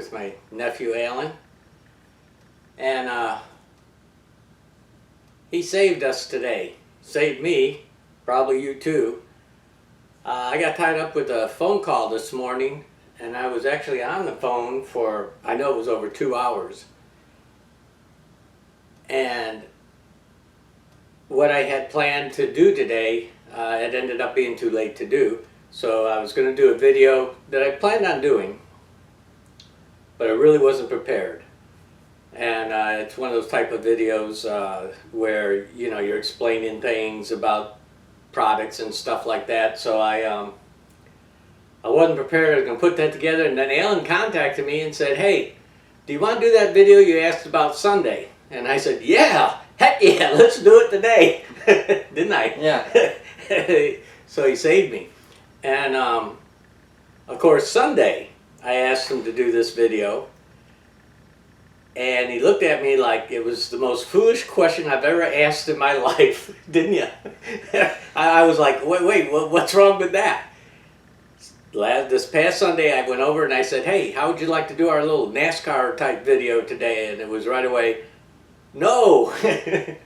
with my nephew Alan, and he saved us today. Saved me, probably you too. I got tied up with a phone call this morning, and I was actually on the phone for, I know it was over 2 hours. And what I had planned to do today, it ended up being too late to do. So I was going to do a video that I planned on doing, but I really wasn't prepared. And it's one of those type of videos where, you know, you're explaining things about products and stuff like that. So I wasn't prepared. I was going to put that together, and then Alan contacted me and said, "Hey, do you want to do that video you asked about Sunday?" And I said, "Yeah, heck yeah, let's do it today." Didn't I? Yeah. So he saved me. And of course Sunday I asked him to do this video, and he looked at me like it was the most foolish question I've ever asked in my life. Didn't you? I was like, wait, what's wrong with that? This past Sunday I went over and I said, "Hey, how would you like to do our little NASCAR type video today?" And it was right away, "No." The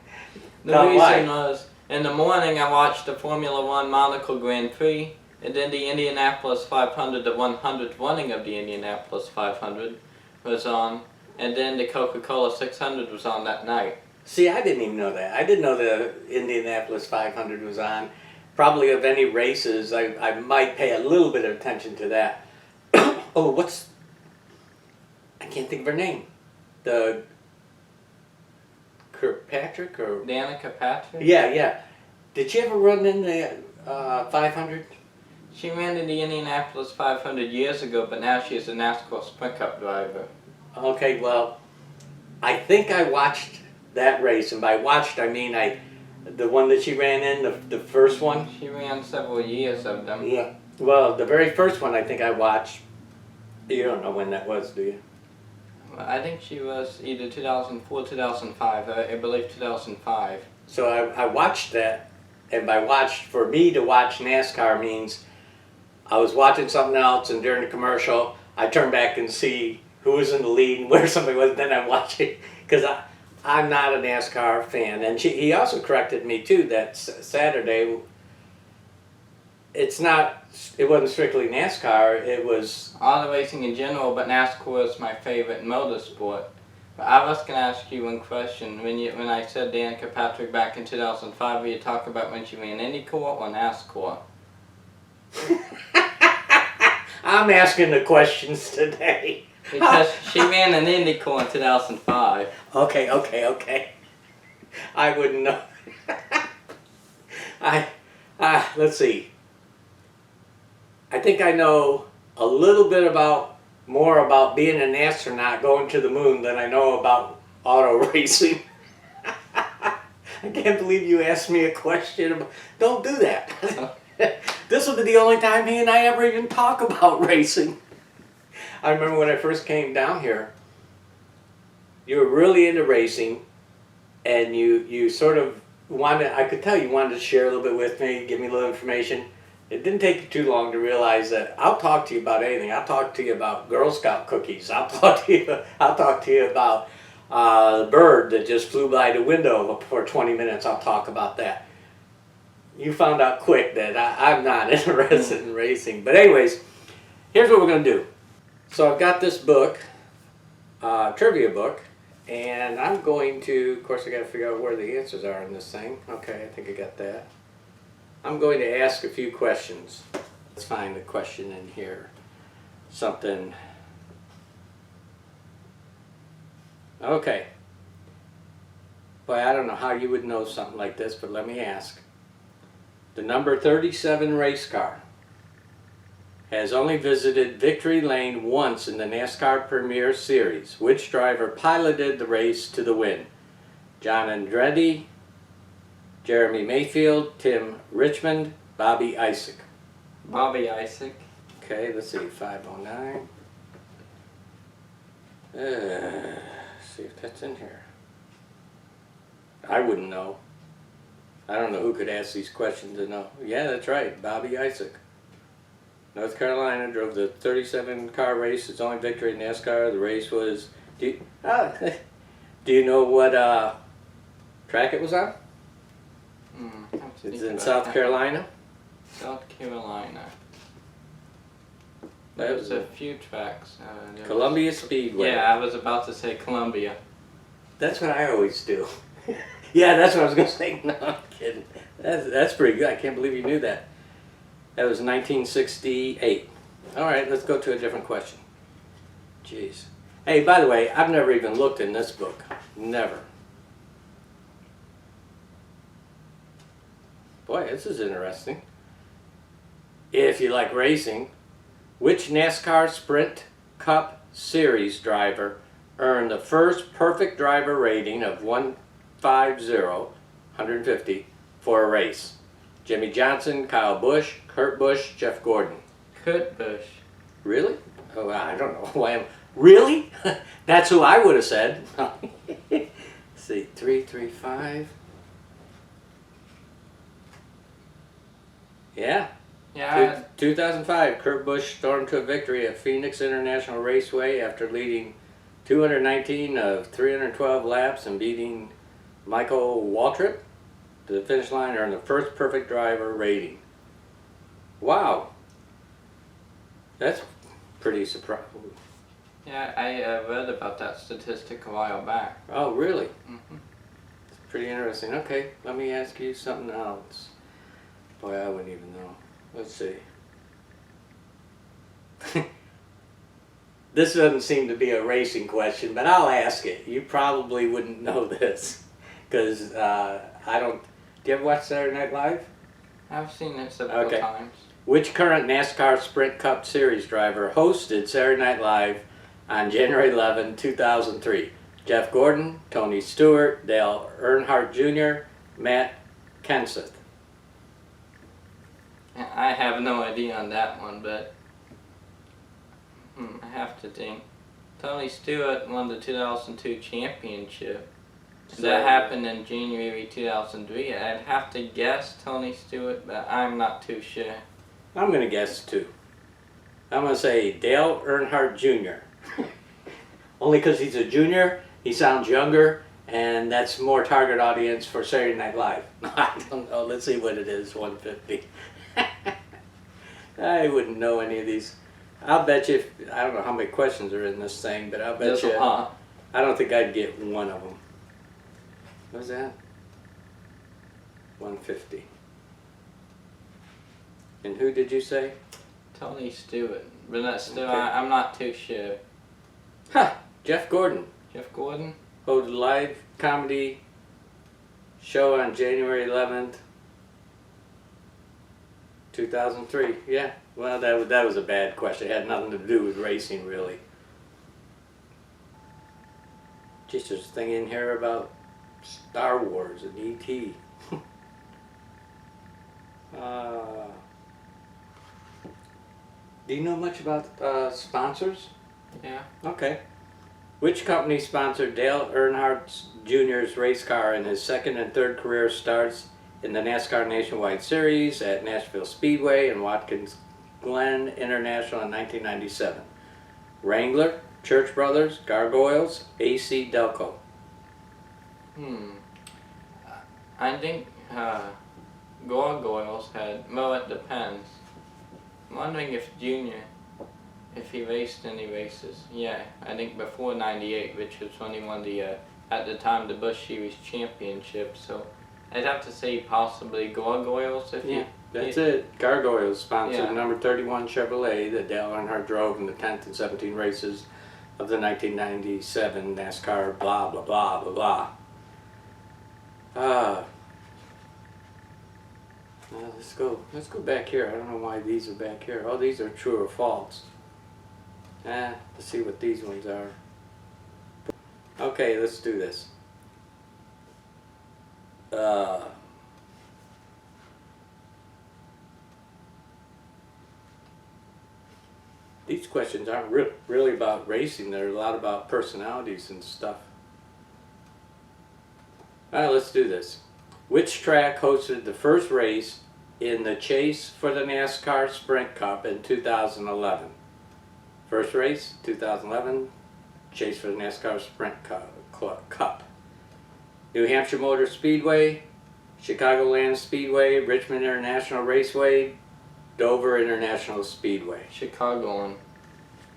reason was, in the morning I watched the Formula One Monaco Grand Prix, and then the Indianapolis 500, the 100th running of the Indianapolis 500 was on, and then the Coca-Cola 600 was on that night. See, I didn't even know that. I didn't know the Indianapolis 500 was on. Probably of any races, I might pay a little bit of attention to that. Oh, I can't think of her name. The Kirkpatrick or Danica Patrick? Yeah. Did she ever run in the 500? She ran in the Indianapolis 500 years ago, but now she's a NASCAR Sprint Cup driver. Okay, well, I think I watched that race, and by watched I mean the one that she ran in, the first one. She ran several years of them. Yeah. Well, the very first one I think I watched. You don't know when that was, do you? I think she was either 2004, 2005. I believe 2005. So I watched that, and by watched, for me to watch NASCAR means I was watching something else, and during the commercial, I turn back and see who was in the lead and where somebody was, then I'm watching, because I'm not a NASCAR fan. And he also corrected me too that Saturday, it wasn't strictly NASCAR, it was auto racing in general, but NASCAR is my favorite motorsport. But I was going to ask you one question. When I said Danica Patrick back in 2005, were you talking about when she ran IndyCar or NASCAR? I'm asking the questions today. Because she ran an IndyCar in 2005. Okay. I wouldn't know. Let's see. I think I know a little bit more about being an astronaut going to the moon than I know about auto racing. I can't believe you asked me a question about, don't do that. This will be the only time he and I ever even talk about racing. I remember when I first came down here, you were really into racing, and you sort of I could tell you wanted to share a little bit with me, give me a little information. It didn't take you too long to realize that I'll talk to you about anything. I'll talk to you about Girl Scout cookies. I'll talk to you about the bird that just flew by the window for 20 minutes. I'll talk about that. You found out quick that I'm not interested in racing. But anyways, here's what we're going to do. So I've got this book, trivia book, and I'm going to, of course I got to figure out where the answers are in this thing. Okay, I think I got that. I'm going to ask a few questions. Let's find a question in here. Something. Okay. Boy, I don't know how you would know something like this, but let me ask. The number 37 race car has only visited Victory Lane once in the NASCAR Premier Series. Which driver piloted the race to the win? John Andretti, Jeremy Mayfield, Tim Richmond, Bobby Isaac. Bobby Isaac. Okay, let's see, 509. See if that's in here. I wouldn't know. I don't know who could ask these questions to know. Yeah, that's right, Bobby Isaac. North Carolina, drove the 37-car race. Its only victory in NASCAR. The race was... Do you know what track it was on? It's in South Carolina. South Carolina. That There's was a few tracks. Columbia Speedway. Yeah, I was about to say Columbia. That's what I always do. Yeah, that's what I was going to say. No, I'm kidding. That's pretty good. I can't believe you knew that. That was 1968. All right, let's go to a different question. Jeez. Hey, by the way, I've never even looked in this book. Never. Boy, this is interesting. If you like racing, which NASCAR Sprint Cup Series driver earned the first perfect driver rating of 150 for a race? Jimmy Johnson, Kyle Busch, Kurt Busch, Jeff Gordon. Kurt Busch. Really? Oh, I don't know why. Really? That's who I would have said. Let's see, 335. Yeah. Yeah. 2005, Kurt Busch stormed to a victory at Phoenix International Raceway after leading 219 of 312 laps and beating Michael Waltrip to the finish line, earned the first perfect driver rating. Wow. That's pretty surprising. Yeah, I read about that statistic a while back. Oh, really? Mm-hmm. It's pretty interesting. Okay, let me ask you something else. Boy, I wouldn't even know. Let's see. This doesn't seem to be a racing question, but I'll ask it. You probably wouldn't know this, because I don't... Do you ever watch Saturday Night Live? I've seen it several times. Which current NASCAR Sprint Cup Series driver hosted Saturday Night Live on January 11, 2003? Jeff Gordon, Tony Stewart, Dale Earnhardt Jr., Matt Kenseth. I have no idea on that one, but I have to think. Tony Stewart won the 2002 championship. That happened in January 2003. I'd have to guess Tony Stewart, but I'm not too sure. I'm going to guess too. I'm going to say Dale Earnhardt Jr. Only because he's a junior, he sounds younger, and that's more target audience for Saturday Night Live. I don't know. Let's see what it is, 150. I wouldn't know any of these. I'll bet you, I don't know how many questions are in this thing, but I'll bet you, I don't think I'd get one of them. What was that? 150. And who did you say? Tony Stewart. But that's still, Okay. I'm not too sure. Ha! Jeff Gordon. Jeff Gordon? Hosted a live comedy show on January 11th, 2003. Yeah, well, that was a bad question. It had nothing to do with racing, really. Just there's a thing in here about Star Wars and E.T. Do you know much about sponsors? Yeah. Okay. Which company sponsored Dale Earnhardt Jr.'s race car in his second and third career starts in the NASCAR Nationwide Series at Nashville Speedway and Watkins Glen International in 1997? Wrangler, Church Brothers, Gargoyles, AC Delco. I think Gargoyles had, well, it depends. I'm wondering if Junior, if he raced any races. Yeah, I think before 98, which was when he won the, at the time, the Busch Series Championship. So I'd have to say possibly Gargoyles. If That's it. Gargoyles sponsored number 31 Chevrolet that Dale Earnhardt drove in the 10th and 17 races of the 1997 NASCAR blah, blah, blah, blah, blah. Let's go back here. I don't know why these are back here. Oh, these are true or false. Let's see what these ones are. Okay, let's do this. These questions aren't really about racing. They're a lot about personalities and stuff. Alright, let's do this. Which track hosted the first race in the chase for the NASCAR Sprint Cup in 2011? First race, 2011, chase for the NASCAR Sprint Cup. New Hampshire Motor Speedway, Chicagoland Speedway, Richmond International Raceway, Dover International Speedway. Chicagoland.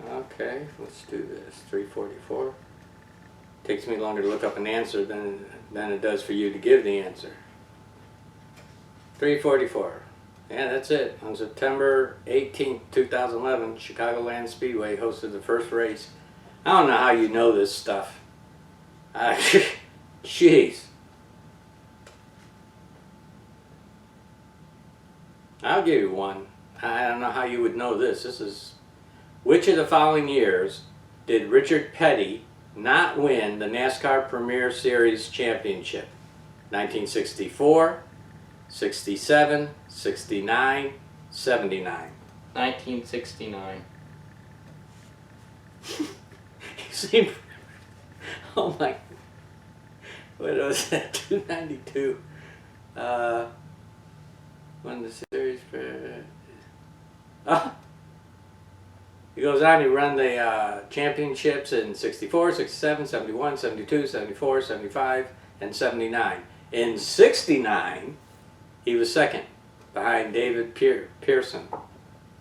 Okay, let's do this. 344. Takes me longer to look up an answer than it does for you to give the answer. 344. Yeah, that's it. On September 18th, 2011, Chicagoland Speedway hosted the first race. I don't know how you know this stuff. Jeez. I'll give you one. I don't know how you would know this. This is, which of the following years did Richard Petty not win the NASCAR Premier Series Championship? 1964, 67, 69, 79. 1969. You seem, oh my, what was that, 292? Won the series for, he goes on, he ran the championships in 64, 67, 71, 72, 74, 75, and 79. In 69, he was second behind David Pearson.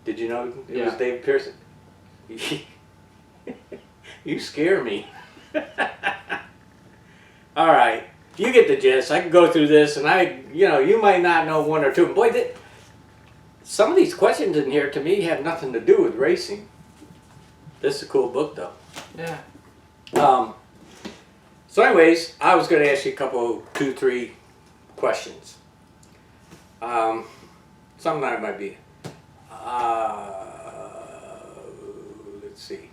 Did you know it was David Pearson? You scare me. All right, you get the gist. I can go through this, and you might not know one or two. Boy, some of these questions in here to me have nothing to do with racing. This is a cool book, though. Yeah. So anyways, I was going to ask you a couple, 2, 3 questions. Some that might be. Let's see.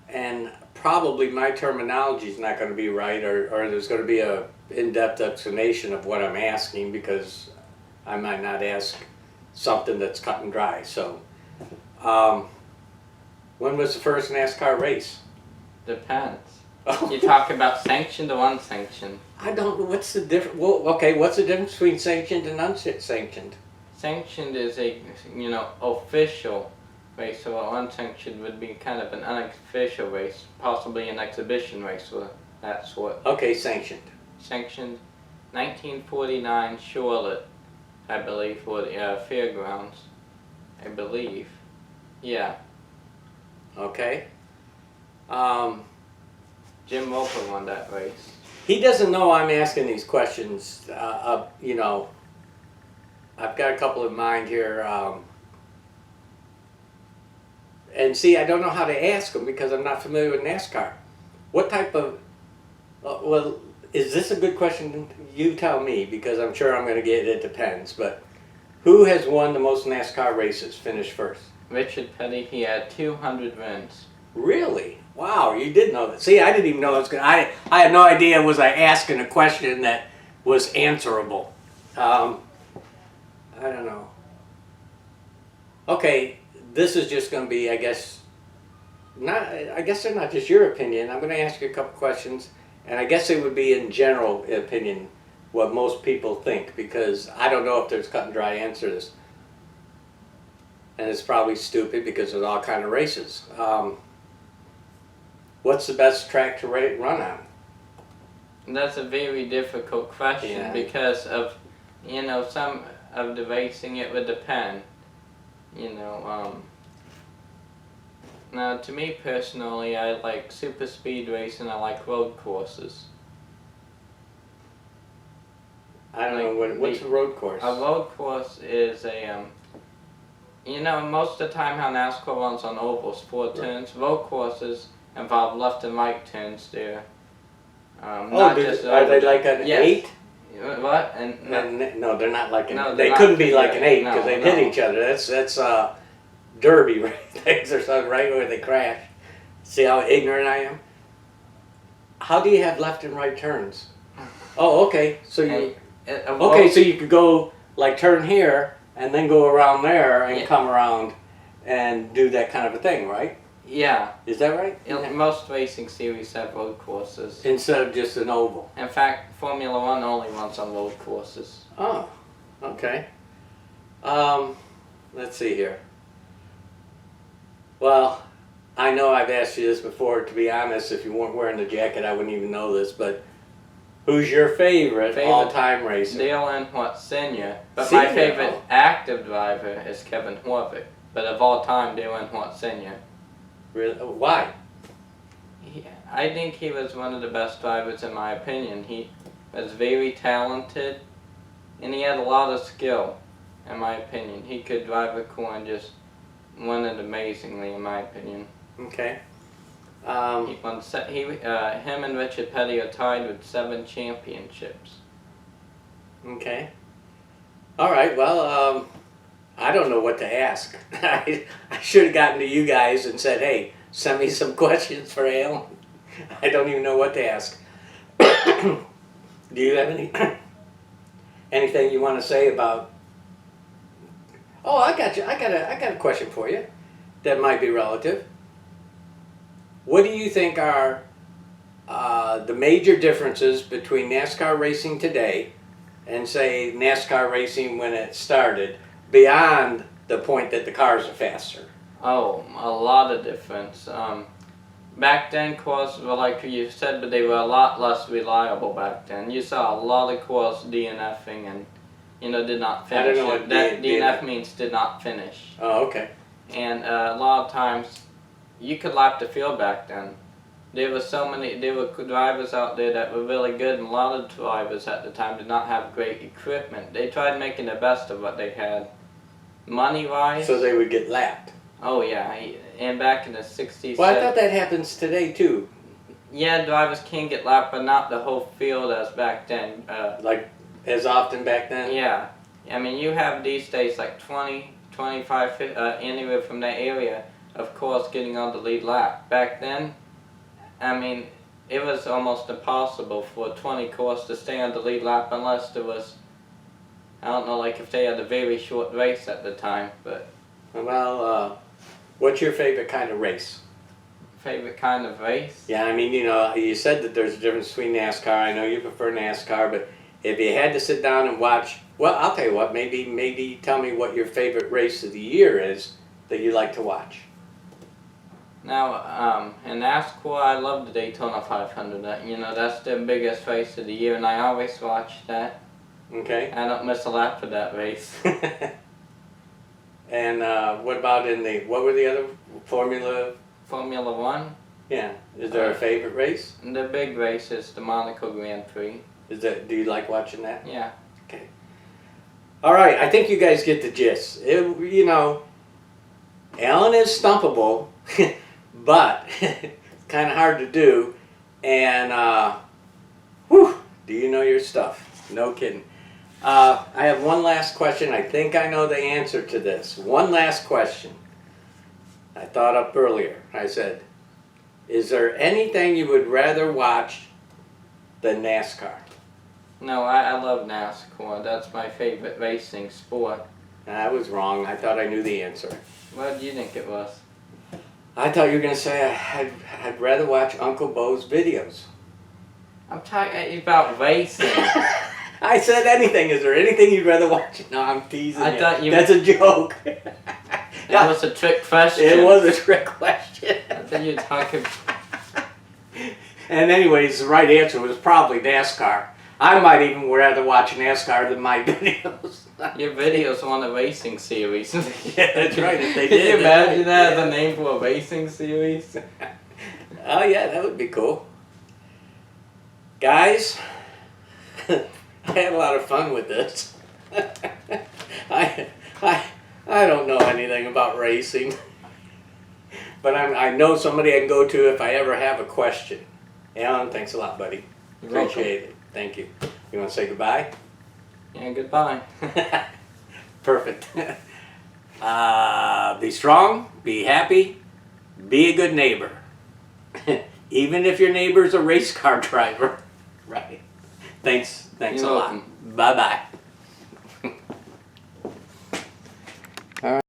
And probably my terminology is not going to be right, or there's going to be a in-depth explanation of what I'm asking, because I might not ask something that's cut and dry. So, when was the first NASCAR race? Depends. You talk about sanctioned or unsanctioned. I don't know. What's the difference? Well, okay, what's the difference between sanctioned and unsanctioned? Sanctioned is a, official race, so unsanctioned would be kind of an unofficial race, possibly an exhibition race or that sort. Okay, sanctioned. Sanctioned, 1949 Charlotte, I believe, for the fairgrounds. I believe. Yeah. Okay. Jim Roper won that race. He doesn't know I'm asking these questions. I've got a couple in mind here. And see, I don't know how to ask them because I'm not familiar with NASCAR. What type of... well, is this a good question? You tell me, because I'm sure I'm going to get it. Depends. But who has won the most NASCAR races, finished first? Richard Petty, he had 200 wins. Really? Wow, you did know that. See, I didn't even know I was going to... I had no idea was I asking a question that was answerable. I don't know. Okay, this is just going to be, I guess they're not just your opinion. I'm going to ask you a couple questions, and I guess it would be in general opinion what most people think, because I don't know if there's cut and dry answers. And it's probably stupid because there's all kind of races. What's the best track to run on? That's a very difficult question because of, some of the racing, it would depend. Now to me personally, I like super speed racing, I like road courses. I don't know, what's a road course? A road course is a, most of the time how NASCAR runs on ovals, 4 turns. Road courses involve left and right turns there. Are they like an 8? What? No, they're not like an 8. No, they couldn't be like an 8 because they'd hit each other. That's derby things or something, right, where they crash. See how ignorant I am? How do you have left and right turns? Oh, okay. So so you could go like turn here and then go around there and come around and do that kind of a thing, right? Yeah. Is that right? Most racing series have road courses. Instead of just an oval. In fact, Formula 1 only runs on road courses. Oh. Okay. Let's see here. Well, I know I've asked you this before. To be honest, if you weren't wearing the jacket, I wouldn't even know this. But who's your favorite all-time racer? Dale Earnhardt Sr. But Senior, my favorite active driver is Kevin Harvick. But of all time, Dale Earnhardt Sr. Really? Why? I think he was one of the best drivers in my opinion. He was very talented, and he had a lot of skill, in my opinion. He could drive a car and just won it amazingly, in my opinion. Okay. He won. Him and Richard Petty are tied with 7 championships. Okay. All right. Well, I don't know what to ask. I should have gotten to you guys and said, "Hey, send me some questions for Alan." I don't even know what to ask. Do you have anything you want to say about? Oh, I got you. I got a question for you that might be relative. What do you think are the major differences between NASCAR racing today and say NASCAR racing when it started, beyond the point that the cars are faster? Oh, a lot of difference. Back then, cars were like you said, but they were a lot less reliable back then. You saw a lot of cars DNFing and, did not finish. I don't know what DNF means did not finish. Oh, okay. And a lot of times, you could lap the field back then. There were drivers out there that were really good, and a lot of drivers at the time did not have great equipment. They tried making the best of what they had, money-wise. So they would get lapped. Oh yeah, and back in the 60s. Well, I thought that happens today too. Yeah, drivers can get lapped, but not the whole field as back then. Like as often back then? Yeah. I mean, you have these days like 20, 25, 50, anywhere from that area, of course, getting on the lead lap. Back then, I mean, it was almost impossible for 20 cars to stay on the lead lap unless there was, I don't know, like if they had a very short race at the time, but... Well, what's your favorite kind of race? Favorite kind of race? Yeah, I mean, you said that there's a difference between NASCAR. I know you prefer NASCAR, but if you had to sit down and watch, well, I'll tell you what, maybe tell me what your favorite race of the year is that you like to watch. Now, in NASCAR, I love the Daytona 500. That's the biggest race of the year, and I always watch that. Okay. I don't miss a lap for that race. And what about what were the other Formula 1? Yeah. Is there a favorite race? The big race is the Monaco Grand Prix. Do you like watching that? Yeah. Okay. All right, I think you guys get the gist. Alan is stumpable, but it's kind of hard to do. And, do you know your stuff? No kidding. I have one last question. I think I know the answer to this. One last question. I thought up earlier. I said, is there anything you would rather watch than NASCAR? No, I love NASCAR. That's my favorite racing sport. I was wrong. I thought I knew the answer. What do you think it was? I thought you were going to say I'd rather watch Uncle Bo's videos. I'm talking about racing. I said anything. Is there anything you'd rather watch? No, I'm teasing you. Thought you That's a joke. That was a trick question. It was a trick question. I thought you were talking... And anyways, the right answer was probably NASCAR. I might even rather watch NASCAR than my videos. Your videos on a racing series. Yeah, that's right. If they Can did, you imagine that as a name for a racing series? Oh yeah, that would be cool. Guys, I had a lot of fun with this. I don't know anything about racing, but I know somebody I can go to if I ever have a question. Alan, thanks a lot, buddy. Appreciate it. Thank you. You want to say goodbye? Yeah, goodbye. Perfect. Be strong, be happy, be a good neighbor. Even if your neighbor's a race car driver. Right. Thanks You're a lot. welcome. Bye-bye.